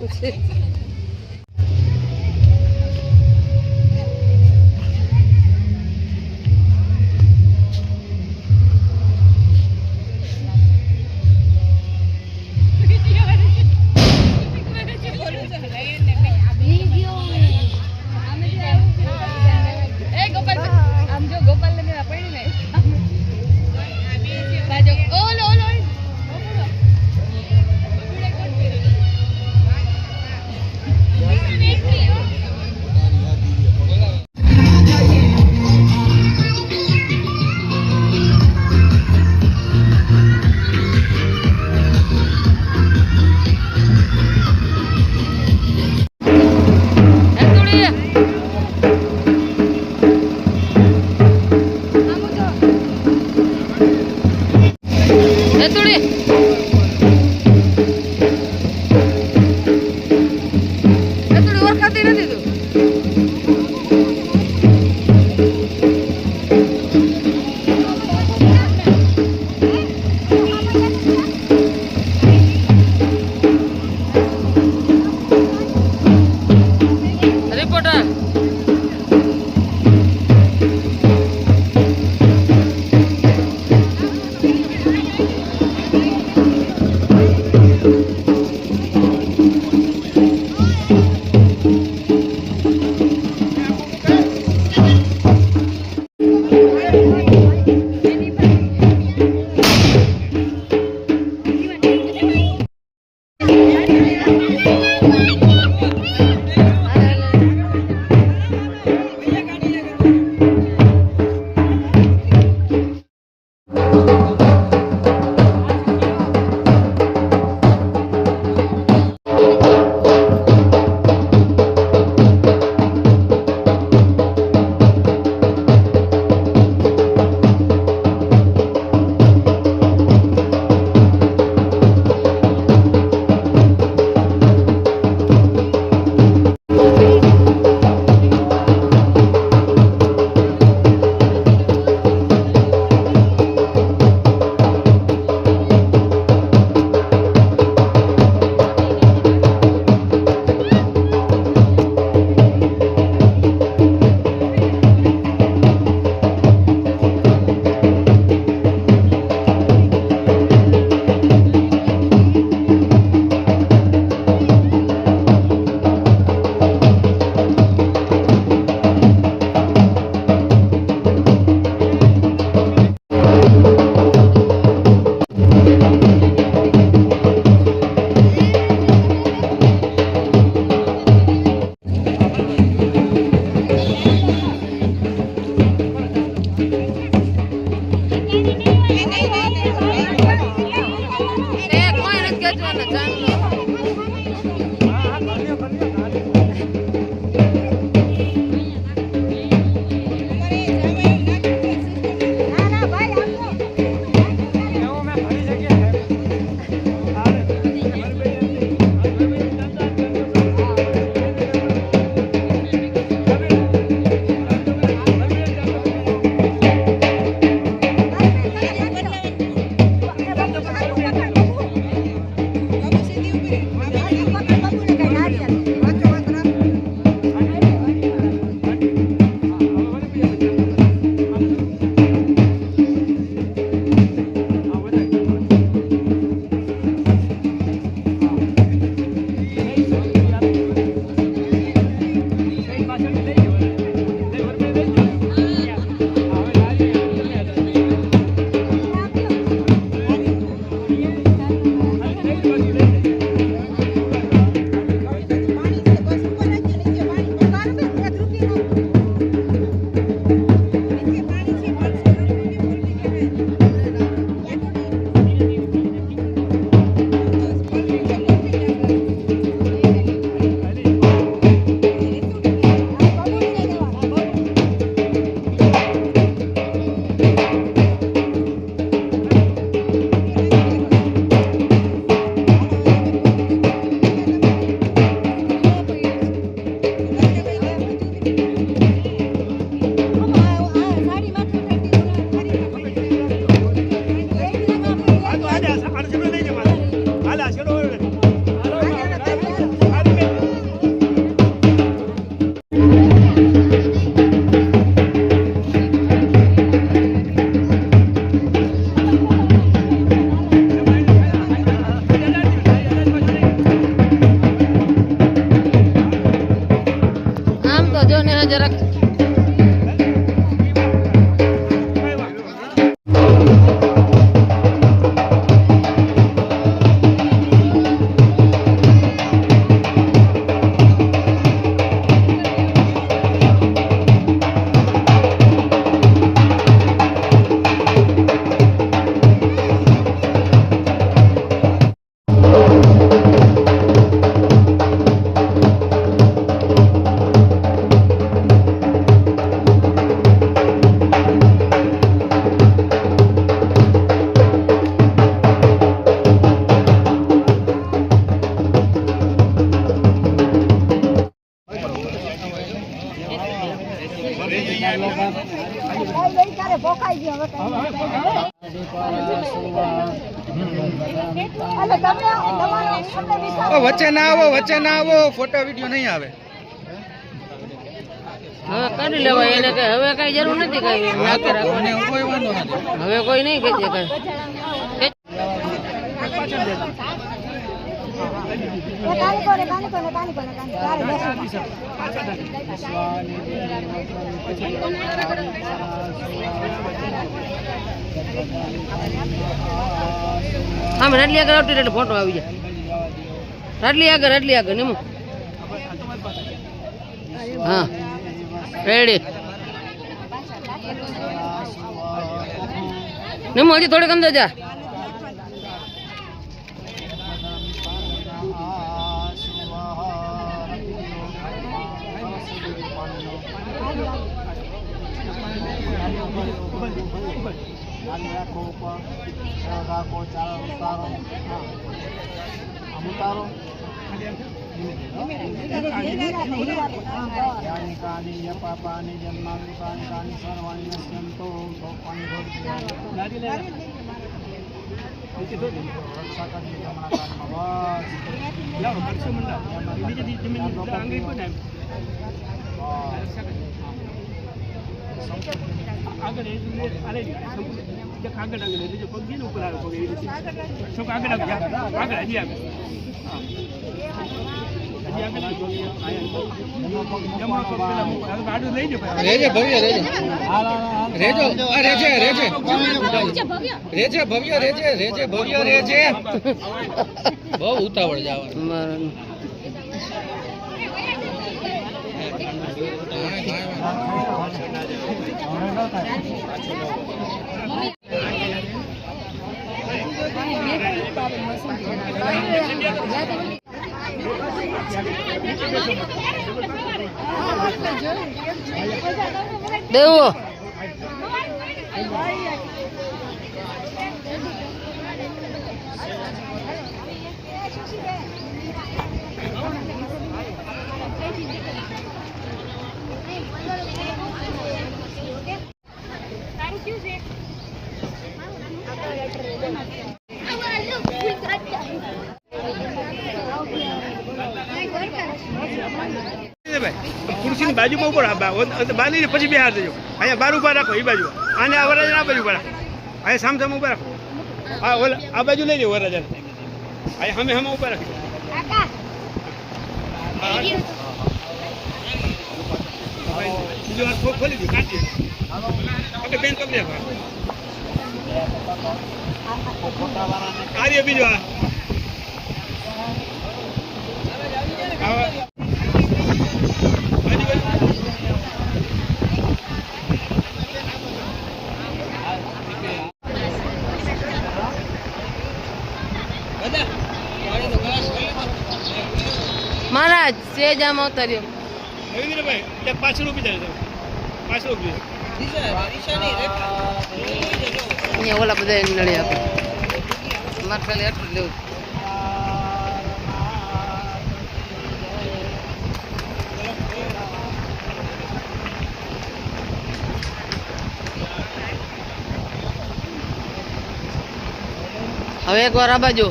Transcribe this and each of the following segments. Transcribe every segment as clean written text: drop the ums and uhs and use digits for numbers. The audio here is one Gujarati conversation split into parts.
સારું છે. વચ્ચે ના આવો ફોટો વિડીયો નહીં આવે હવે કરી લેવાય એને કઈ હવે કઈ જરૂર નથી કઈ કોઈ વાંધો નથી હવે કોઈ નહીં કે કઈ આમ રાટલી આગળ આવતી એટલે ફોટો આવી જાય રાટલી આગળ નિમો હા રેડી નિમો હજી થોડીક અંદર જા રેજે બહુ ઉતાવળ જવાનું દેવો ખુરશી ની બાજુમાં ઉપર બાંધી ને પછી બહાર જજો અહીંયા બાર ઉભા રાખો એ બાજુ આને આ વરરાજા આ બાજુ ઉભા રાખો અહીંયા સામ સામે ઉભા રાખો આ બાજુ લઈ લો વરરાજા અહીંયા સામે ઉભા રાખો બીજો હાથ ખોલી દો કાઢી ઓકે બેન પકડે આ બીજો આ મહારાજ સેજ આમ ઉતર્યો રવિન્દ્રભાઈ પાછળ ઉભી જાય પાછળ ઉભી અહીંયા ઓલા બધા નળી આપે મારે ખાલી આટલું લેવું હવે એક વાર આ બાજુ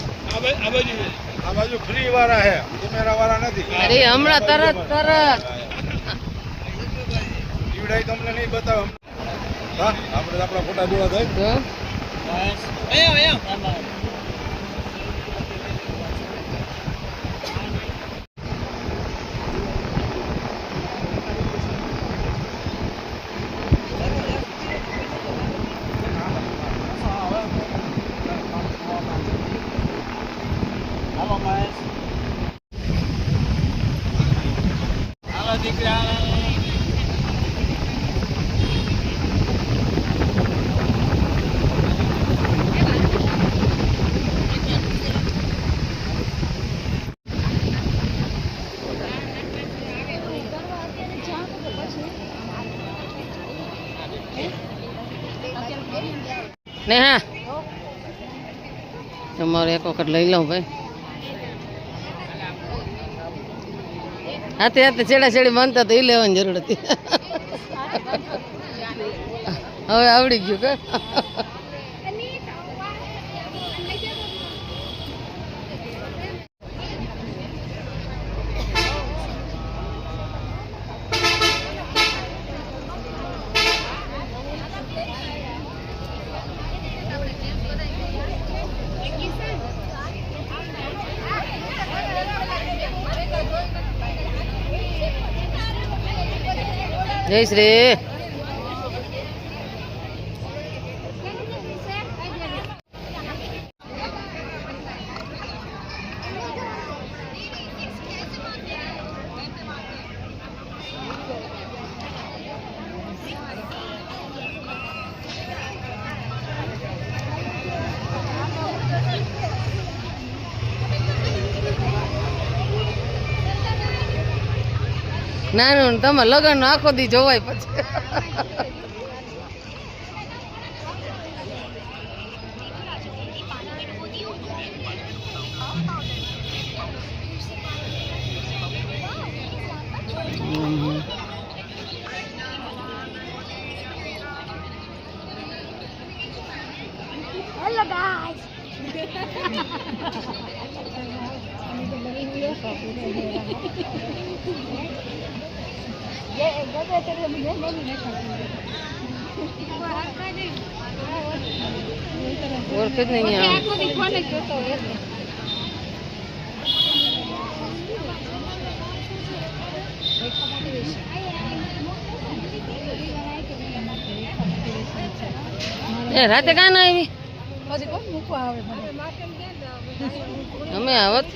ફ્રી વાળા હે કેમેરા વાળા નથી અરે હમણાં તરત ઈવડાઈ તમને નહીં બતાવ હા આપણે આપણા ફોટા જોડા થાય ને હા તમારે એક વખત લઈ લઉં ભાઈ હાથે હાથે છેડા છેડી માનતા તો એ લેવાની જરૂર હતી હવે આવડી ગયું કે જય શ્રી નાનું તમે લગન આખો દી જોવાય પછી Hello guys. ઓળખે જ નહીં આમ એ રાતે કાં ના આવી અમે આવત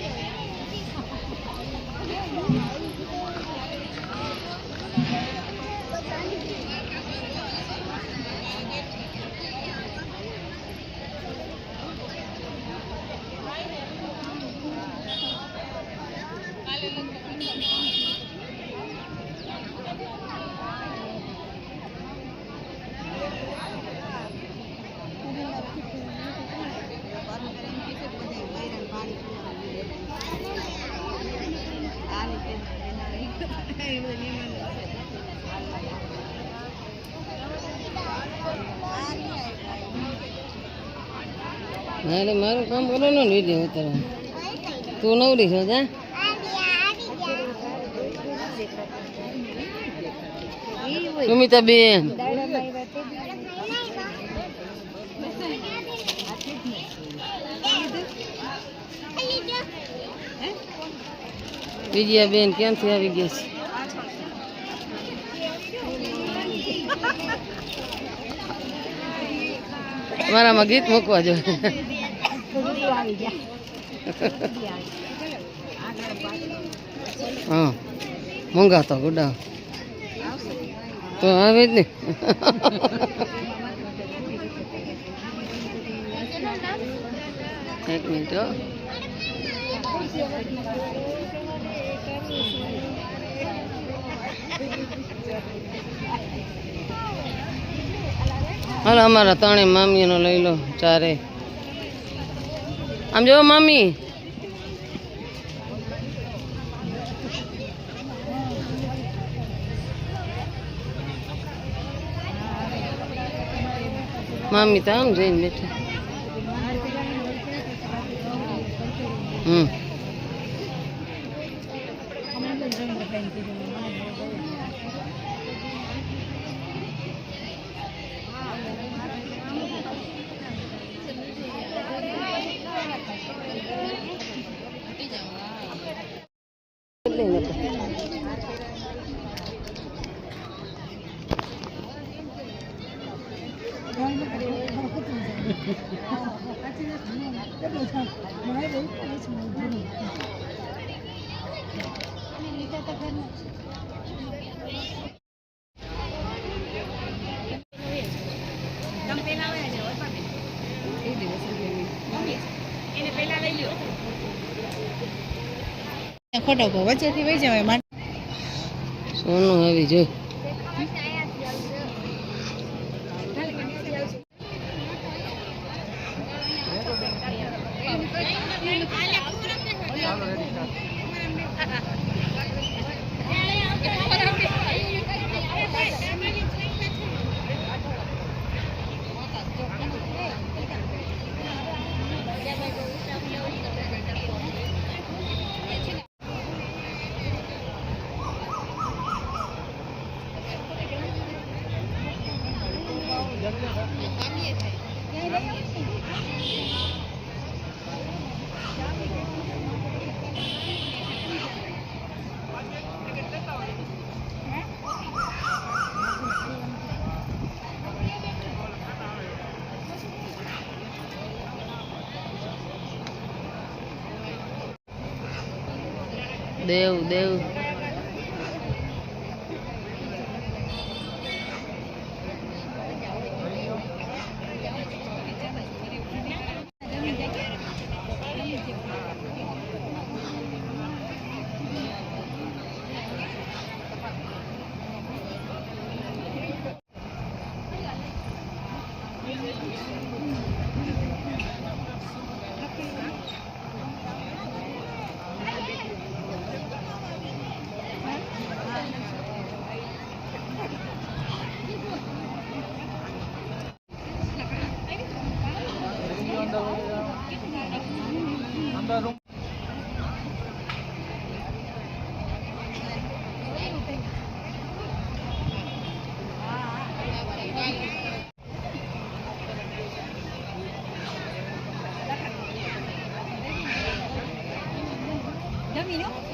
મારે મારું કામ કરવાનું ને વિડીયો ઉતારવાનું તું નવરી છો જા સુમિતા બેન વિજયા બેન ક્યાંથી આવી ગયા છે મારામાં ગીત મૂકવા જોઈએ હા મોંઘા તો ગુડા તો આવે જ ને એક મિનિટ હો હાલો અમારા ત્રણે મામીનો લઈ લો ચારે આમ જો મામી મામી તો આમ જઈને બેઠા ખોટો વચ્ચેથી વહી જવાય સોનું આવી જો દેવ દેવ જમીનો